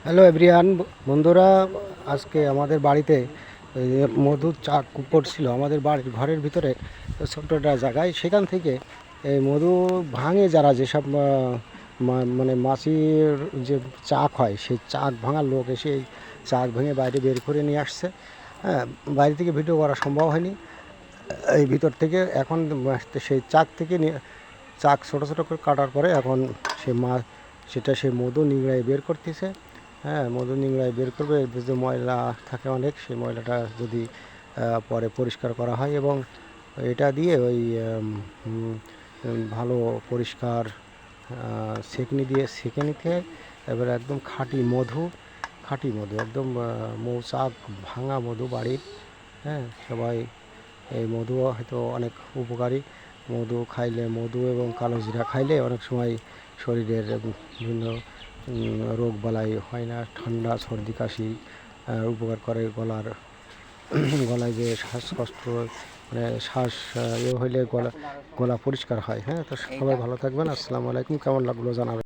Hello everyone, বন্ধুরা। আজকে আমাদের বাড়িতে ওই যে মধুর চাক পড়ছিল আমাদের বাড়ির ঘরের ভিতরে, ছোট্ট একটা জায়গায়। সেখান থেকে এই মধু ভাঙে যারা, যেসব মানে মাছির যে চাক হয়, সেই চাক ভাঙার লোক এসে এই চাক ভেঙে বাইরে বের করে নিয়ে আসছে। হ্যাঁ, বাইরে থেকে ভিডিও করা সম্ভব হয়নি। এই ভিতর থেকে এখন সেই চাক থেকে চাক ছোটো ছোটো করে কাটার পরে এখন সে সেটা সে মধু নিংড়ায় বের করতেছে। হ্যাঁ, মধু নিংড়ায় বের করবে। এর যে ময়লা থাকে অনেক, সেই ময়লাটা যদি পরে পরিষ্কার করা হয়, এবং এটা দিয়ে ওই ভালো পরিষ্কার সেকনি দিয়ে সেকে নিতে হয়। এবার একদম খাঁটি মধু একদম মৌচাক ভাঙা মধু বাড়ির। হ্যাঁ, সবাই এই মধু হয়তো অনেক উপকারী। মধু এবং কালো জিরা খাইলে অনেক সময় শরীরের বিভিন্ন রোগ বালাই হয় না, ঠান্ডা সর্দি কাশি উপকার করে। গলায় যে শ্বাসকষ্ট, মানে শ্বাস হইলে গলা পরিষ্কার হয়। হ্যাঁ, তো সবাই ভালো থাকবেন। আসসালামু আলাইকুম। কেমন লাগলো জানাবেন।